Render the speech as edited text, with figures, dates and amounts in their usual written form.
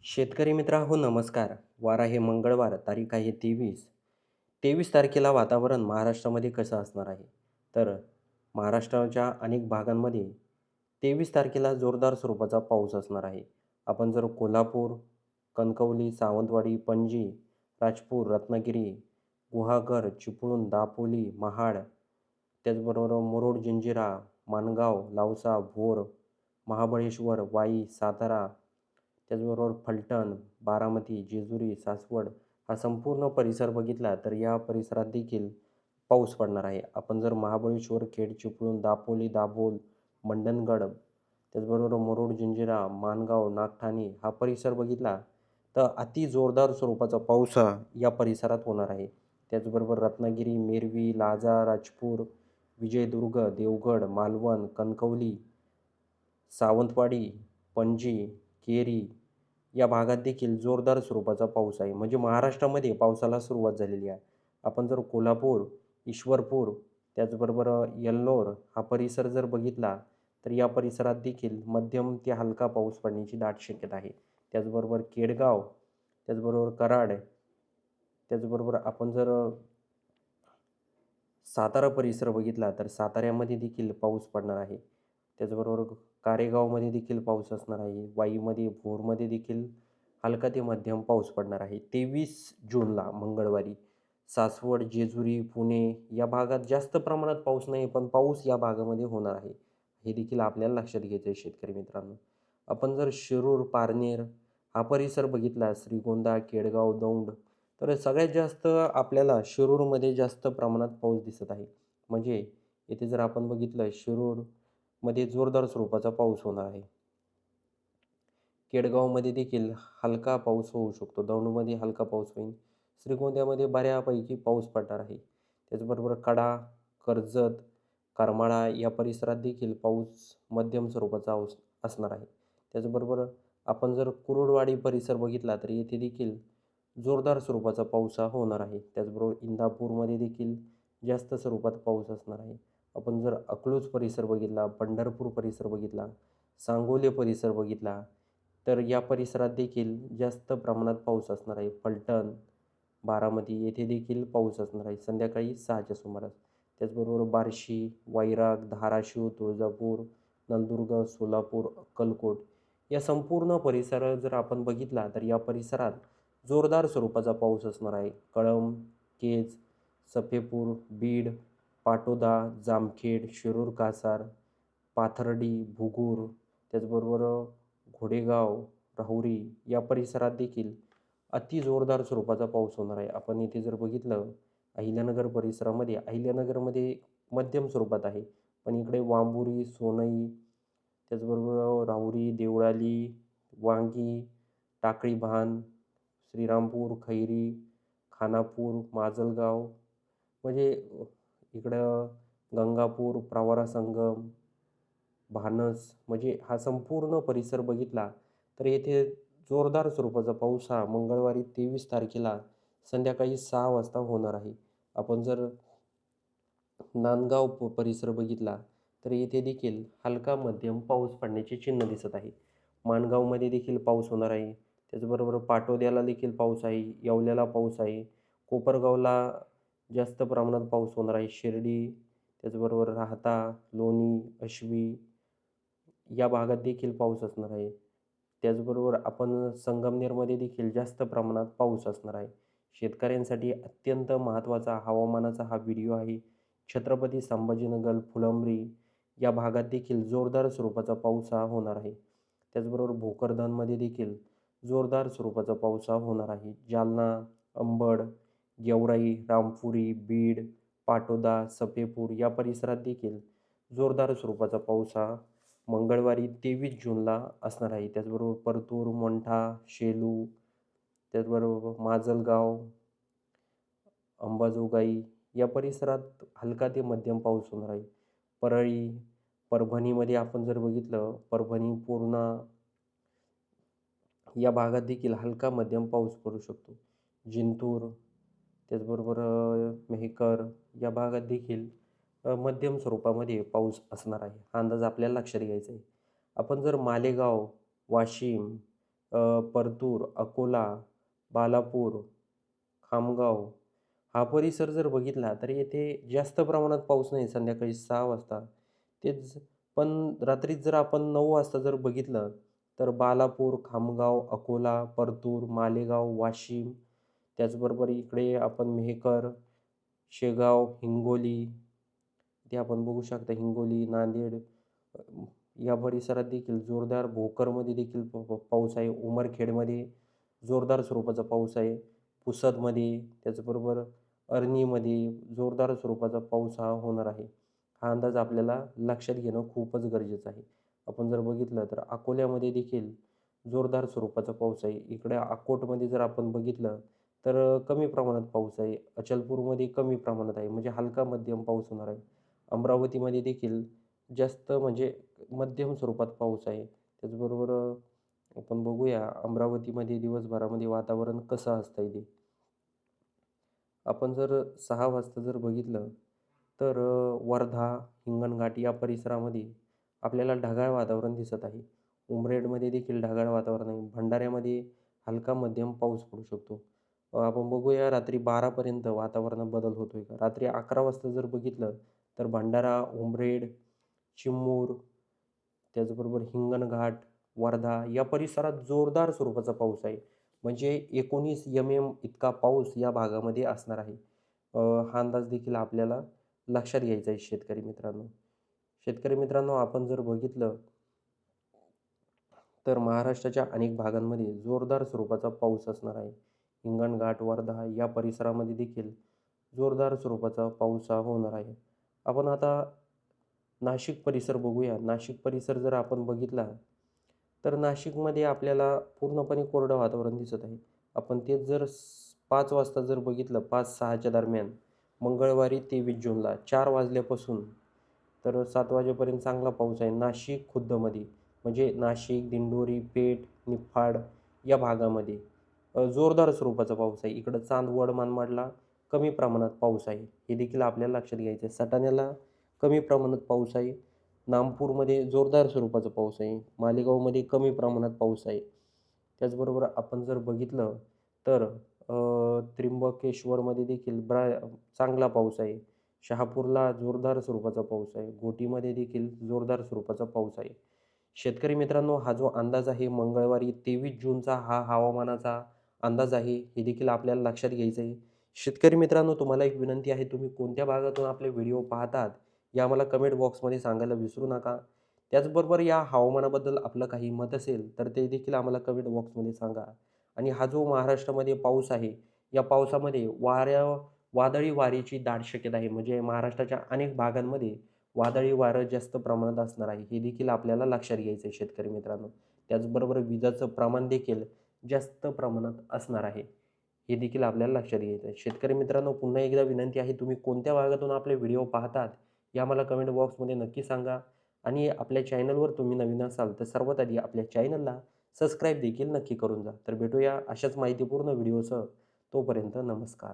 शेतकरी मित्रांनो नमस्कार. वार आहे मंगळवार, तारीख आहे 23. 23 तारखेला वातावरण महाराष्ट्रामध्ये कसं असणार आहे? तर महाराष्ट्राच्या अनेक भागांमध्ये 23 तारखेला जोरदार स्वरूपाचा पाऊस असणार आहे. आपण जर कोल्हापूर, कणकवली, सावंतवाडी, पणजी, राजपूर, रत्नागिरी, गुहागर, चिपळूण, दापोली, महाड, त्याचबरोबर मुरुड, जंजिरा, माणगाव, lausa, भोर, महाबळेश्वर, वाई, सातारा, त्याचबरोबर फलटण, बारामती, जेजुरी, सासवड हा संपूर्ण परिसर बघितला तर या परिसरात देखील पाऊस पडणार आहे. आपण जर महाबळेश्वर, खेड, चिपळूण, दापोली, दाभोळ, मंडणगड, त्याचबरोबर मुरुड, जंजिरा, माणगाव, नागठाणे हा परिसर बघितला तर अति जोरदार स्वरूपाचा पाऊस हा या परिसरात होणार आहे. त्याचबरोबर रत्नागिरी, मेरवी, लाजा, राजपूर, विजयदुर्ग, देवगड, मालवण, कणकवली, सावंतवाडी, पणजी, केरी या भागात देखील जोरदार स्वरूपाचा पाऊस आहे. म्हणजे महाराष्ट्रामध्ये पावसाला सुरुवात झालेली आहे. आपण जर कोल्हापूर, ईश्वरपूर, त्याचबरोबर यल्लोर हा परिसर जर बघितला, तर या परिसरात देखील मध्यम ते हलका पाऊस पडण्याची दाट शक्यता आहे. त्याचबरोबर केडगाव, त्याचबरोबर कराड, त्याचबरोबर आपण जर सातारा परिसर बघितला तर साताऱ्यामध्ये देखील पाऊस पडणार आहे. त्याचबरोबर कारेगावमध्ये देखील पाऊस असणार आहे. वाईमध्ये, भोरमध्ये देखील हलका ते मध्यम पाऊस पडणार आहे. 23 जूनला मंगळवारी सासवड, जेजुरी, पुणे या भागात जास्त प्रमाणात पाऊस नाही, पण पाऊस या भागामध्ये होणार आहे. हे देखील आपल्याला लक्षात घ्यायचं आहे शेतकरी मित्रांनो. आपण जर शिरूर, पारनेर हा परिसर बघितला, श्रीगोंदा, केडगाव, दौंड, तर सगळ्यात जास्त आपल्याला शिरूरमध्ये जास्त प्रमाणात पाऊस दिसत आहे. म्हणजे येथे जर आपण बघितलं शिरूरमध्ये जोरदार स्वरूपाचा पाऊस होणार आहे. केडगावमध्ये देखील हलका पाऊस होऊ शकतो. दौंडमध्ये हलका पाऊस होईल. श्रीगोंद्यामध्ये बऱ्यापैकी पाऊस पडणार आहे. त्याचबरोबर कडा, कर्जत, करमाळा या परिसरात देखील पाऊस मध्यम स्वरूपाचा असणार आहे. त्याचबरोबर आपण जर कुरुडवाडी परिसर बघितला तर येथे देखील जोरदार स्वरूपाचा पाऊस हा होणार आहे. त्याचबरोबर इंदापूरमध्ये देखील जास्त स्वरूपात पाऊस असणार आहे. आपण जर अकलूज परिसर बघितला, पंढरपूर परिसर बघितला, सांगोले परिसर बघितला, तर या परिसरात देखील जास्त प्रमाणात पाऊस असणार आहे. फलटण, बारामती येथे देखील पाऊस असणार आहे संध्याकाळी 6च्या सुमारास. त्याचबरोबर बार्शी, वैराग, धाराशिव, तुळजापूर, नंदुरबार, सोलापूर, अक्कलकोट या संपूर्ण परिसर जर आपण बघितला तर या परिसरात जोरदार स्वरूपाचा पाऊस असणार आहे. कळंब, केज, सफेपूर, बीड, पाटोदा, जामखेड, शिरूर कासार, पाथर्डी, भुगूर, त्याचबरोबर घोडेगाव, राहुरी या परिसरात देखील अति जोरदार स्वरूपाचा पाऊस होणार आहे. आपण इथे जर बघितलं अहिल्यानगर परिसरामध्ये, अहिल्यानगरमध्ये मध्यम स्वरूपात आहे. पण इकडे वांबुरी, सोनई, त्याचबरोबर राहुरी, देवळाली, वांगी, टाकळी भान, श्रीरामपूर, खैरी, खानापूर, माजलगाव म्हणजे इकडं गंगापूर, प्रवरा संगम, भानस म्हणजे हा संपूर्ण परिसर बघितला तर येथे जोरदार स्वरूपाचा पाऊस हा मंगळवारी 23 तारखेला संध्याकाळी 6 वाजता होणार आहे. आपण जर नांदगाव परिसर बघितला तर येथे देखील हलका मध्यम पाऊस पडण्याचे चिन्ह दिसत आहे. माणगावमध्ये देखील पाऊस होणार आहे. त्याचबरोबर पाटोद्याला देखील पाऊस आहे. येवल्याला पाऊस आहे. कोपरगावला जास्त प्रमाणात पाऊस होणार आहे. शिर्डी, त्याचबरोबर राहाता, लोणी, आश्वी या भागात देखील पाऊस असणार आहे. त्याचबरोबर आपण संगमनेरमध्ये देखील जास्त प्रमाणात पाऊस असणार आहे. शेतकऱ्यांसाठी अत्यंत महत्त्वाचा हवामानाचा हा व्हिडिओ आहे. छत्रपती संभाजीनगर, फुलंब्री या भागात देखील जोरदार स्वरूपाचा पाऊस हा होणार आहे. त्याचबरोबर भोकरदनमध्ये देखील जोरदार स्वरूपाचा पाऊस हा होणार आहे. जालना, अंबड, गेवराई, रामपुरी, बीड, पाटोदा, सफेपूर या परिसरात देखील जोरदार स्वरूपाचा पाऊस हा मंगळवारी 23 जूनला असणार आहे. त्याचबरोबर परतूर, मोंढा, शेलू, त्याचबरोबर माजलगाव, अंबाजोगाई या परिसरात हलका ते मध्यम पाऊस होणार आहे. परळी, परभणीमध्ये आपण जर बघितलं, परभणी, पूर्णा या भागात देखील हलका मध्यम पाऊस पडू शकतो. जिंतूर, त्याचबरोबर मेहकर या भागात देखील मध्यम स्वरूपामध्ये पाऊस असणार आहे. हा अंदाज आपल्याला लक्षात घ्यायचा आहे. आपण जर मालेगाव, वाशिम, परतूर, अकोला, बालापूर, खामगाव हा परिसर जर बघितला तर येथे जास्त प्रमाणात पाऊस नाही संध्याकाळी 6 वाजता. तेच पण रात्रीच जर आपण 9 वाजता जर बघितलं, तर बालापूर, खामगाव, अकोला, परतूर, मालेगाव, वाशिम, त्याचबरोबर इकडे आपण मेहकर, शेगाव, हिंगोली, ते आपण बघू शकता हिंगोली, नांदेड अ, या परिसरात देखील जोरदार भोकरमध्ये देखील पाऊस आहे. उमरखेडमध्ये जोरदार स्वरूपाचा पाऊस आहे. पुसदमध्ये, त्याचबरोबर अरनीमध्ये जोरदार स्वरूपाचा पाऊस हा होणार आहे. हा अंदाज आपल्याला लक्षात घेणं खूपच गरजेचं आहे. आपण जर बघितलं तर अकोल्यामध्ये देखील जोरदार स्वरूपाचा पाऊस आहे. इकडे अकोटमध्ये जर आपण बघितलं तर कमी प्रमाणात पाऊस आहे. अचलपूरमध्ये कमी प्रमाणात आहे. म्हणजे हलका मध्यम पाऊस होणार आहे. अमरावतीमध्ये देखील जास्त म्हणजे मध्यम स्वरूपात पाऊस आहे. त्याचबरोबर आपण बघूया अमरावतीमध्ये दिवसभरामध्ये वातावरण कसं असतंय ते. आपण जर 6 वाजता जर बघितलं, तर वर्धा, हिंगणघाट या परिसरामध्ये आपल्याला ढगाळ वातावरण दिसत आहे. उमरेडमध्ये देखील ढगाळ वातावरण आहे. भंडाऱ्यामध्ये हलका मध्यम पाऊस पडू शकतो. आपण बघूया रात्री 12 पर्यंत वातावरणात बदल होतोय का? रात्री 11 वाजता जर बघितलं, तर भंडारा, उमरेड, चिमूर, त्याचबरोबर हिंगणघाट, वर्धा या परिसरात जोरदार स्वरूपाचा पाऊस आहे. म्हणजे 19 एम-एम इतका पाऊस या भागामध्ये असणार आहे. हा अंदाज देखील आपल्याला लक्षात घ्यायचा आहे शेतकरी मित्रांनो. शेतकरी मित्रांनो, आपण जर बघितलं तर महाराष्ट्राच्या अनेक भागांमध्ये जोरदार स्वरूपाचा पाऊस असणार आहे. हिंगणघाट, वर्धा या परिसरामध्ये देखील जोरदार स्वरूपाचा पाऊस हा होणार आहे. आपण आता नाशिक परिसर बघूया. नाशिक परिसर जर आपण बघितला, तर नाशिकमध्ये आपल्याला पूर्णपणे कोरडं वातावरण दिसत आहे. आपण तेच जर 5 वाजता जर बघितलं, 5-6च्या दरम्यान मंगळवारी 23 जूनला 4 वाजल्यापासून तर 7 वाजेपर्यंत चांगला पाऊस आहे. नाशिक खुर्दमध्ये म्हणजे नाशिक, दिंडोरी, पेठ, निफाड या भागामध्ये जोरदार स्वरूपाचा पाऊस आहे. इकडं चांदवड, मनमाडला कमी प्रमाणात पाऊस आहे. हे देखील आपल्याला लक्षात घ्यायचं आहे. सटाण्याला कमी प्रमाणात पाऊस आहे. नागपूरमध्ये जोरदार स्वरूपाचा पाऊस आहे. मालेगावमध्ये कमी प्रमाणात पाऊस आहे. त्याचबरोबर आपण जर बघितलं तर त्र्यंबकेश्वरमध्ये देखील चांगला पाऊस आहे. शहापूरला जोरदार स्वरूपाचा पाऊस आहे. घोटीमध्ये देखील जोरदार स्वरूपाचा पाऊस आहे. शेतकरी मित्रांनो, हा जो अंदाज आहे मंगळवारी 23 जूनचा हा हवामानाचा अंदाज आहे. हे देखील आपल्याला लक्षात घ्यायचं आहे. शेतकरी मित्रांनो, तुम्हाला एक विनंती आहे, तुम्ही कोणत्या भागातून आपले व्हिडिओ पाहतात, हे आम्हाला कमेंट बॉक्समध्ये सांगायला विसरू नका. त्याचबरोबर या हवामानाबद्दल आपलं काही मत असेल, तर ते देखील आम्हाला कमेंट बॉक्समध्ये सांगा. आणि हा जो महाराष्ट्रामध्ये पाऊस आहे, या पावसामध्ये वादळी वाऱ्याची दाट शक्यता आहे. म्हणजे महाराष्ट्राच्या अनेक भागांमध्ये वादळी वारं जास्त प्रमाणात असणार आहे. हे देखील आपल्याला लक्षात घ्यायचं आहे शेतकरी मित्रांनो. त्याचबरोबर विजाचं प्रमाण देखील जास्त प्रमाणात असणार आहे. हे देखील आपल्याला लक्षात घ्यायचं आहे. शेतकरी मित्रांनो, पुन्हा एकदा विनंती आहे, तुम्ही कोणत्या भागातून आपले व्हिडिओ पाहतात, हे आम्हाला कमेंट बॉक्समध्ये नक्की सांगा. आणि आपल्या चॅनलवर तुम्ही नवीन असाल, तर सर्वात आधी आपल्या चॅनलला सबस्क्राईब देखील नक्की करून जा. तर भेटूया अशाच माहितीपूर्ण व्हिडिओसह. तोपर्यंत नमस्कार.